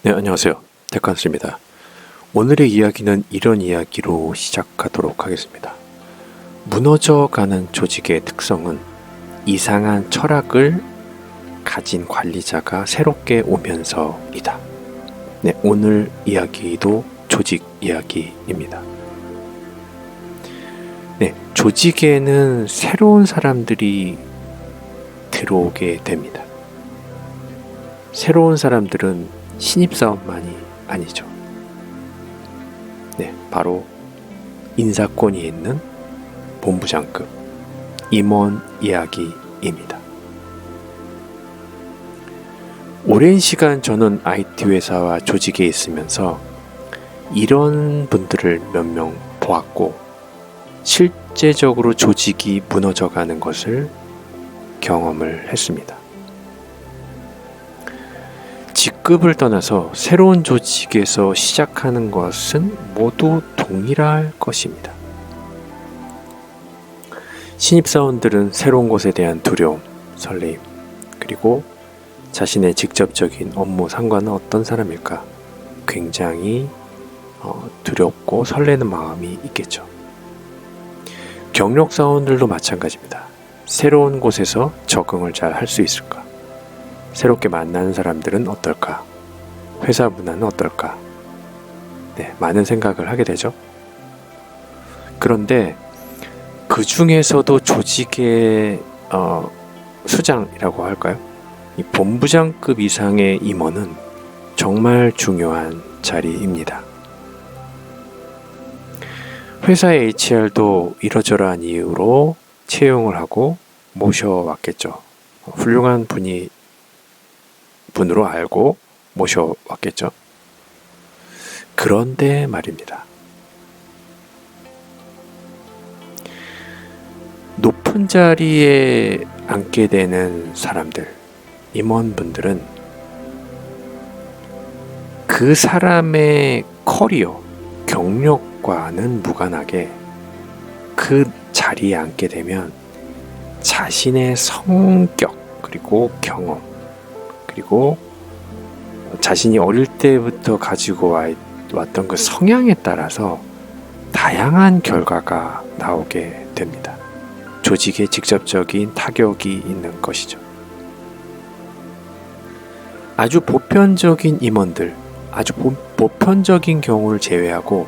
네, 안녕하세요. 테크한스입니다. 오늘의 이야기는 이런 이야기로 시작하도록 하겠습니다. 무너져가는 조직의 특성은 이상한 철학을 가진 관리자가 새롭게 오면서이다. 네, 오늘 이야기도 조직 이야기입니다. 네, 조직에는 새로운 사람들이 들어오게 됩니다. 새로운 사람들은 신입사원만이 아니죠. 네, 바로 인사권이 있는 본부장급 임원 이야기입니다. 오랜 시간 저는 IT 회사와 조직에 있으면서 이런 분들을 몇 명 보았고 실제적으로 조직이 무너져가는 것을 경험을 했습니다. 직급을 떠나서 새로운 조직에서 시작하는 것은 모두 동일할 것입니다. 신입사원들은 새로운 곳에 대한 두려움, 설레임, 그리고 자신의 직접적인 업무 상관은 어떤 사람일까? 굉장히 두렵고 설레는 마음이 있겠죠. 경력사원들도 마찬가지입니다. 새로운 곳에서 적응을 잘 할 수 있을까? 새롭게 만나는 사람들은 어떨까? 회사 문화는 어떨까? 네, 많은 생각을 하게 되죠. 그런데 그 중에서도 조직의 수장이라고 할까요? 이 본부장급 이상의 임원은 정말 중요한 자리입니다. 회사의 HR도 이러저러한 이유로 채용을 하고 모셔왔겠죠. 훌륭한 분으로 알고 모셔왔겠죠. 그런데 말입니다. 높은 자리에 앉게 되는 사람들, 임원분들은 그 사람의 커리어, 경력과는 무관하게 그 자리에 앉게 되면 자신의 성격, 그리고 경험, 그리고 자신이 어릴 때부터 가지고 왔던 그 성향에 따라서 다양한 결과가 나오게 됩니다. 조직에 직접적인 타격이 있는 것이죠. 아주 보편적인 임원들, 아주 보편적인 경우를 제외하고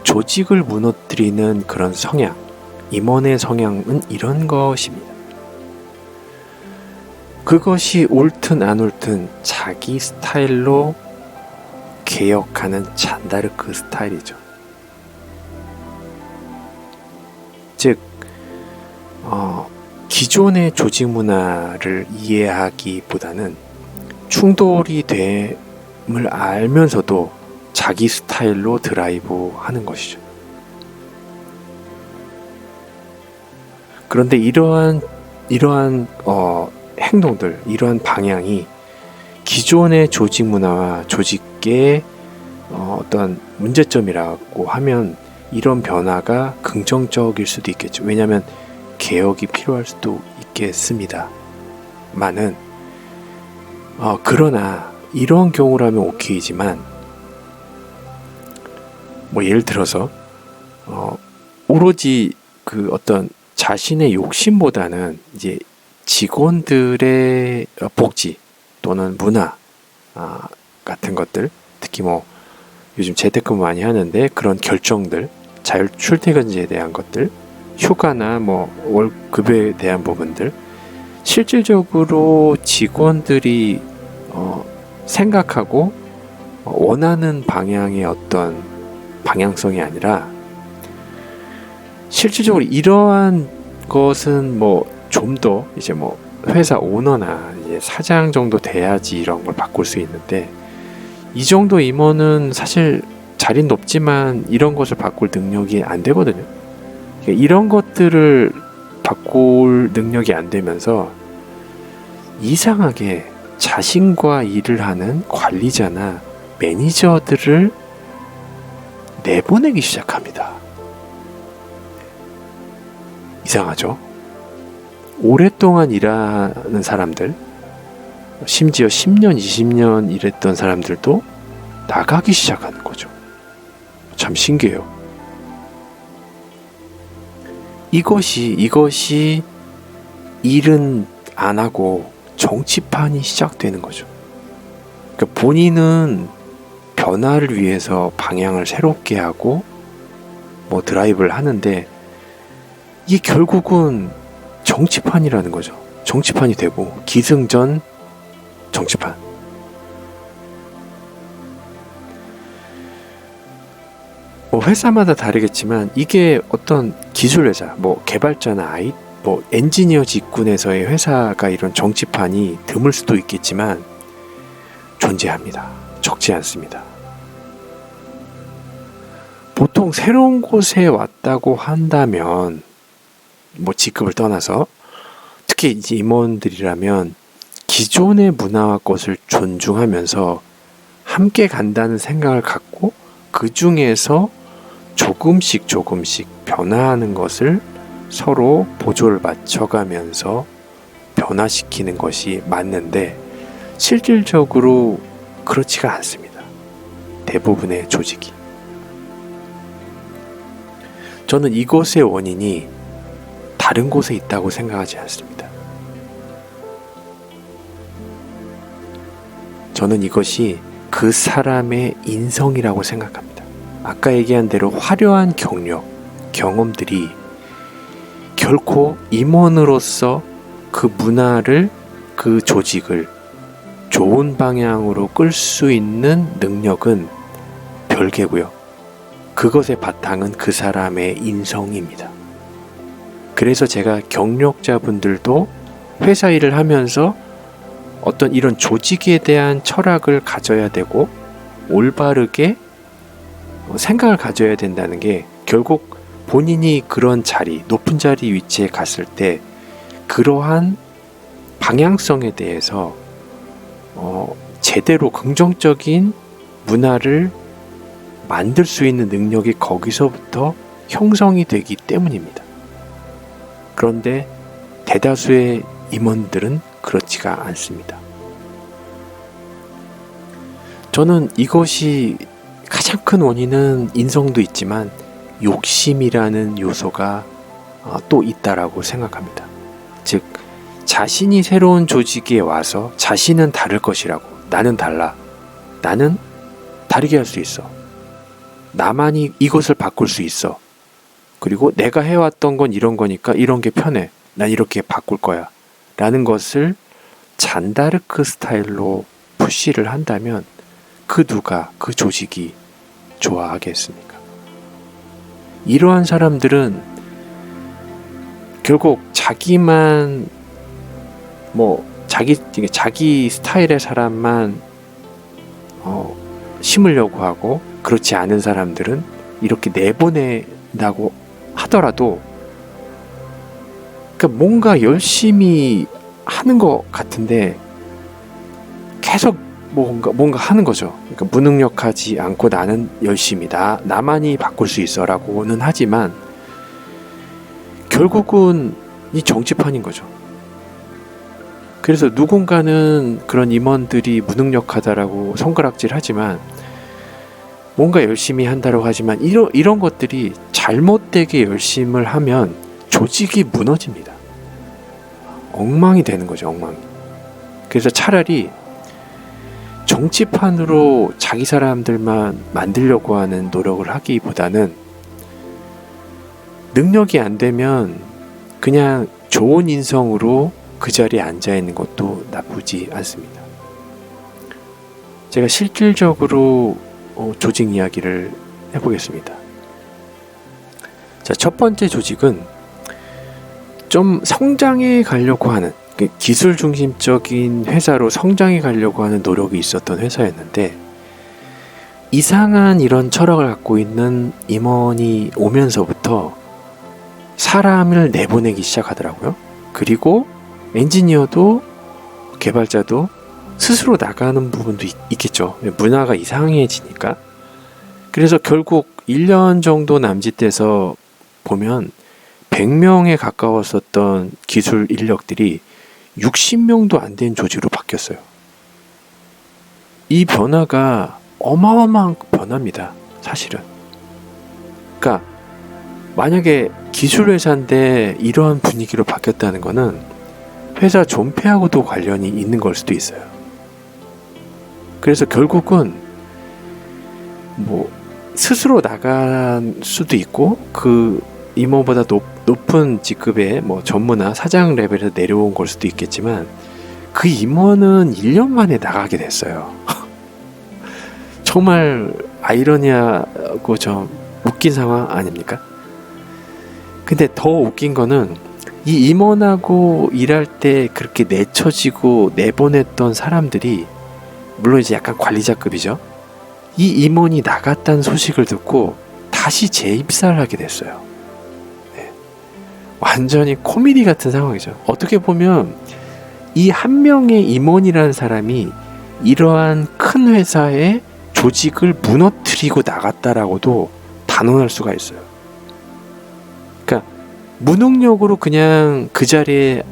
조직을 무너뜨리는 그런 성향, 임원의 성향은 이런 것입니다. 그것이 옳든 안 옳든 자기 스타일로 개혁하는 잔다르크 스타일이죠. 즉, 기존의 조직 문화를 이해하기보다는 충돌이 됨을 알면서도 자기 스타일로 드라이브 하는 것이죠. 그런데 이러한 행동들, 이러한 방향이 기존의 조직 문화와 조직의 어떤 문제점이라고 하면 이런 변화가 긍정적일 수도 있겠죠. 왜냐하면 개혁이 필요할 수도 있겠습니다. 그러나 이런 경우라면 오케이지만 예를 들어서 오로지 그 어떤 자신의 욕심보다는 이제 직원들의 복지 또는 문화 같은 것들, 특히 요즘 재택근무 많이 하는데 그런 결정들, 자율 출퇴근제에 대한 것들, 휴가나 월급에 대한 부분들, 실질적으로 직원들이 생각하고 원하는 방향의 어떤 방향성이 아니라 실질적으로 이러한 것은 좀 더 이제 회사 오너나 이제 사장 정도 돼야지 이런 걸 바꿀 수 있는데 이 정도 임원은 사실 자리는 높지만 이런 것을 바꿀 능력이 안 되거든요. 이런 것들을 바꿀 능력이 안 되면서 이상하게 자신과 일을 하는 관리자나 매니저들을 내보내기 시작합니다. 이상하죠? 오랫동안 일하는 사람들, 심지어 10년, 20년 일했던 사람들도 나가기 시작하는 거죠. 참 신기해요. 이것이 일은 안 하고 정치판이 시작되는 거죠. 그러니까 본인은 변화를 위해서 방향을 새롭게 하고 뭐 드라이브를 하는데 이게 결국은 정치판이라는 거죠. 정치판이 되고 기승전 정치판. 뭐 회사마다 다르겠지만 이게 어떤 기술 회사, 뭐 개발자나 뭐 엔지니어 직군에서의 회사가 이런 정치판이 드물 수도 있겠지만 존재합니다. 적지 않습니다. 보통 새로운 곳에 왔다고 한다면 뭐 직급을 떠나서 특히 이제 임원들이라면 기존의 문화와 것을 존중하면서 함께 간다는 생각을 갖고 그 중에서 조금씩 변화하는 것을 서로 보조를 맞춰가면서 변화시키는 것이 맞는데 실질적으로 그렇지가 않습니다. 대부분의 조직이. 저는 이것의 원인이 다른 곳에 있다고 생각하지 않습니다. 저는 이것이 그 사람의 인성이라고 생각합니다. 아까 얘기한 대로 화려한 경력, 경험들이 결코 임원으로서 그 문화를, 그 조직을 좋은 방향으로 끌 수 있는 능력은 별개고요. 그것의 바탕은 그 사람의 인성입니다. 그래서 제가 경력자분들도 회사 일을 하면서 어떤 이런 조직에 대한 철학을 가져야 되고 올바르게 생각을 가져야 된다는 게 결국 본인이 그런 자리, 높은 자리 위치에 갔을 때 그러한 방향성에 대해서 제대로 긍정적인 문화를 만들 수 있는 능력이 거기서부터 형성이 되기 때문입니다. 그런데 대다수의 임원들은 그렇지가 않습니다. 저는 이것이 가장 큰 원인은 인성도 있지만 욕심이라는 요소가 또 있다라고 생각합니다. 즉, 자신이 새로운 조직에 와서 자신은 다를 것이라고, 나는 달라, 나는 다르게 할 수 있어, 나만이 이것을 바꿀 수 있어, 그리고 내가 해왔던 건 이런 거니까 이런 게 편해, 난 이렇게 바꿀 거야 라는 것을 잔다르크 스타일로 푸시를 한다면 그 누가, 그 조직이 좋아하겠습니까? 이러한 사람들은 결국 자기만 자기 스타일의 사람만 심으려고 하고, 그렇지 않은 사람들은 이렇게 내보낸다고 하더라도 그러니까 뭔가 열심히 하는 것 같은데 계속 뭔가 하는 거죠. 그러니까 무능력하지 않고 나는 열심히다, 나만이 바꿀 수 있어 라고는 하지만 결국은 이 정치판인 거죠. 그래서 누군가는 그런 임원들이 무능력하다라고 손가락질 하지만 뭔가 열심히 한다고 하지만 이런 것들이 잘못되게 열심을 하면 조직이 무너집니다. 엉망이 되는 거죠, 엉망이. 그래서 차라리 정치판으로 자기 사람들만 만들려고 하는 노력을 하기보다는 능력이 안 되면 그냥 좋은 인성으로 그 자리에 앉아 있는 것도 나쁘지 않습니다. 제가 실질적으로 조직 이야기를 해보겠습니다. 자, 첫 번째 조직은 좀 성장해 가려고 하는, 기술 중심적인 회사로 성장해 가려고 하는 노력이 있었던 회사였는데 이상한 이런 철학을 갖고 있는 임원이 오면서부터 사람을 내보내기 시작하더라고요. 그리고 엔지니어도 개발자도 스스로 나가는 부분도 있겠죠. 문화가 이상해지니까. 그래서 결국 1년 정도 남짓돼서 보면 100명에 가까웠었던 기술 인력들이 60명도 안 된 조직으로 바뀌었어요. 이 변화가 어마어마한 변화입니다. 사실은. 그러니까 만약에 기술회사인데 이러한 분위기로 바뀌었다는 거는 회사 존폐하고도 관련이 있는 걸 수도 있어요. 그래서 결국은 뭐 스스로 나갈 수도 있고 그 임원보다 높은 직급의 뭐 전무나 사장 레벨에서 내려온 걸 수도 있겠지만 그 임원은 1년 만에 나가게 됐어요. 정말 아이러니하고 좀 웃긴 상황 아닙니까? 근데 더 웃긴 거는 이 임원하고 일할 때 그렇게 내쳐지고 내보냈던 사람들이 물론 이제 약간 관리자급이죠. 이 임원이 나갔다는 소식을 듣고 다시 재입사를 하게 됐어요. 네. 완전히 코미디 같은 상황이죠. 어떻게 보면 이 한 명의 임원이라는 사람이 이러한 큰 회사의 조직을 무너뜨리고 나갔다라고도 단언할 수가 있어요. 그러니까 무능력으로 그냥 그 자리에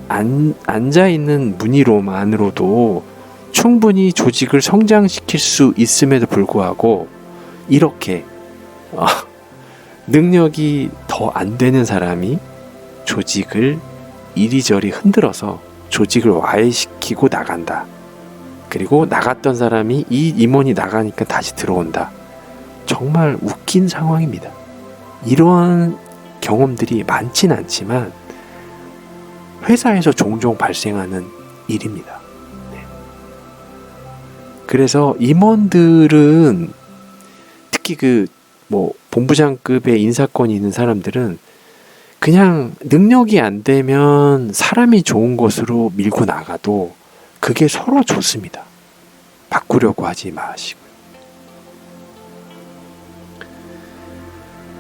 앉아있는 문의로만으로도 충분히 조직을 성장시킬 수 있음에도 불구하고 이렇게 능력이 더 안 되는 사람이 조직을 이리저리 흔들어서 조직을 와해시키고 나간다. 그리고 나갔던 사람이 이 임원이 나가니까 다시 들어온다. 정말 웃긴 상황입니다. 이러한 경험들이 많진 않지만 회사에서 종종 발생하는 일입니다. 네. 그래서 임원들은 특히 그 뭐 본부장급의 인사권이 있는 사람들은 그냥 능력이 안 되면 사람이 좋은 곳으로 밀고 나가도 그게 서로 좋습니다. 바꾸려고 하지 마시고요.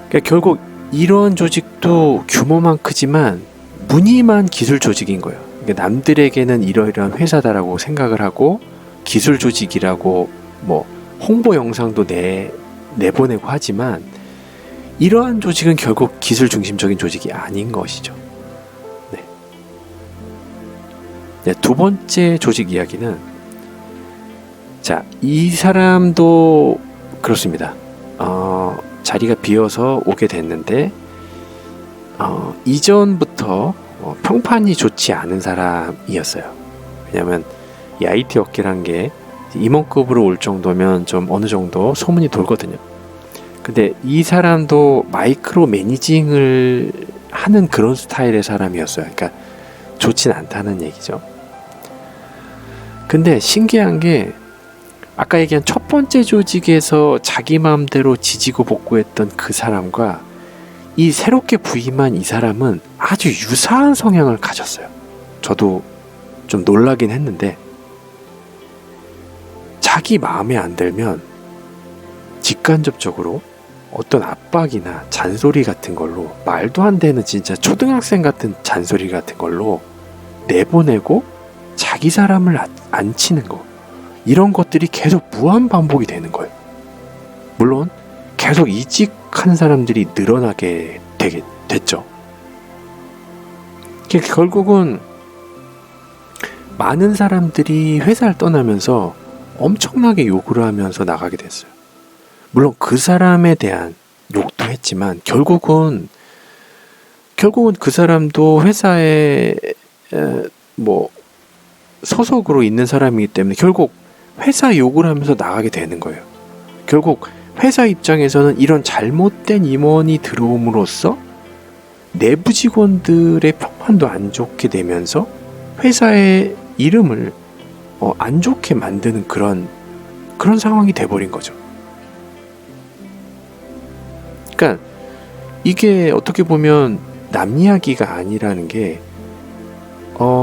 그러니까 결국 이런 조직도 규모만 크지만 무늬만 기술 조직인 거예요. 그러니까 남들에게는 이러이러한 회사다라고 생각을 하고 기술 조직이라고 뭐 홍보 영상도 내보내고 하지만 이러한 조직은 결국 기술 중심적인 조직이 아닌 것이죠. 네. 네, 두 번째 조직 이야기는 자, 이 사람도 그렇습니다. 자리가 비어서 오게 됐는데 이전부터 평판이 좋지 않은 사람이었어요. 왜냐하면 이 IT 업계란 게 임원급으로 올 정도면 좀 어느 정도 소문이 돌거든요. 근데 이 사람도 마이크로 매니징을 하는 그런 스타일의 사람이었어요. 그러니까 좋진 않다는 얘기죠. 근데 신기한 게 아까 얘기한 첫 번째 조직에서 자기 마음대로 지지고 볶고했던 그 사람과 이 새롭게 부임한 이 사람은 아주 유사한 성향을 가졌어요. 저도 좀 놀라긴 했는데 자기 마음에 안 들면 직간접적으로 어떤 압박이나 잔소리 같은 걸로 말도 안 되는 진짜 초등학생 같은 잔소리 같은 걸로 내보내고 자기 사람을 안 치는 거 이런 것들이 계속 무한 반복이 되는 거예요. 물론 계속 이직한 사람들이 늘어나게 됐죠. 결국은 많은 사람들이 회사를 떠나면서 엄청나게 욕을 하면서 나가게 됐어요. 물론 그 사람에 대한 욕도 했지만 결국은 그 사람도 회사에 뭐 소속으로 있는 사람이기 때문에 결국 회사 욕을 하면서 나가게 되는 거예요. 결국 회사 입장에서는 이런 잘못된 임원이 들어옴으로써 내부 직원들의 평판도 안 좋게 되면서 회사의 이름을 안 좋게 만드는 그런 상황이 돼버린 거죠. 그러니까 이게 어떻게 보면 남 이야기가 아니라는 게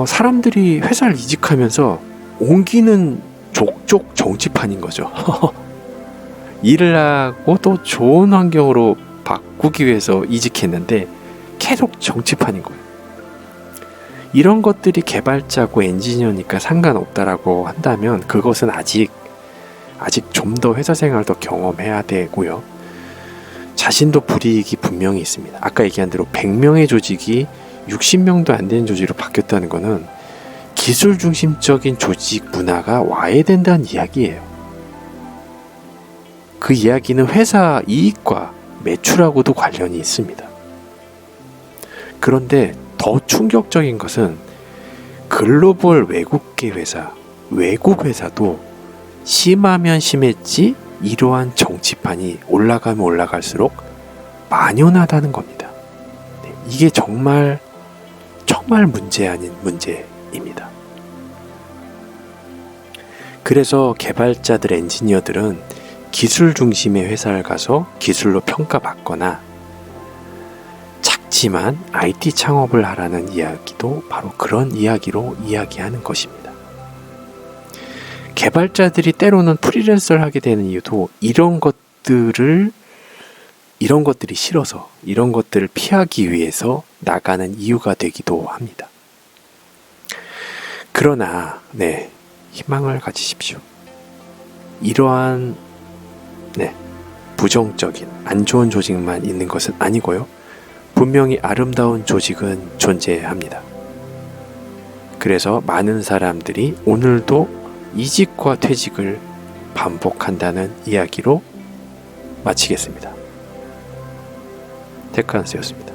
사람들이 회사를 이직하면서 옮기는 족족 정치판인 거죠. 일을 하고 또 좋은 환경으로 바꾸기 위해서 이직했는데 계속 정치판인 거예요. 이런 것들이 개발자고 엔지니어니까 상관없다라고 한다면 그것은 아직 좀 더 회사 생활을 더 경험해야 되고요. 자신도 불이익이 분명히 있습니다. 아까 얘기한 대로 100명의 조직이 60명도 안 되는 조직으로 바뀌었다는 것은 기술 중심적인 조직 문화가 와해된다는 이야기예요. 그 이야기는 회사 이익과 매출하고도 관련이 있습니다. 그런데 더 충격적인 것은 글로벌 외국계 회사, 외국 회사도 심하면 심했지 이러한 정치판이 올라가면 올라갈수록 만연하다는 겁니다. 네, 이게 정말 문제 아닌 문제입니다. 그래서 개발자들, 엔지니어들은 기술 중심의 회사를 가서 기술로 평가받거나 작지만 IT 창업을 하라는 이야기도 바로 그런 이야기로 이야기하는 것입니다. 개발자들이 때로는 프리랜서를 하게 되는 이유도 이런 것들이 싫어서, 이런 것들을 피하기 위해서 나가는 이유가 되기도 합니다. 그러나 희망을 가지십시오. 이러한 부정적인 안 좋은 조직만 있는 것은 아니고요. 분명히 아름다운 조직은 존재합니다. 그래서 많은 사람들이 오늘도 이직과 퇴직을 반복한다는 이야기로 마치겠습니다. 테크한스였습니다.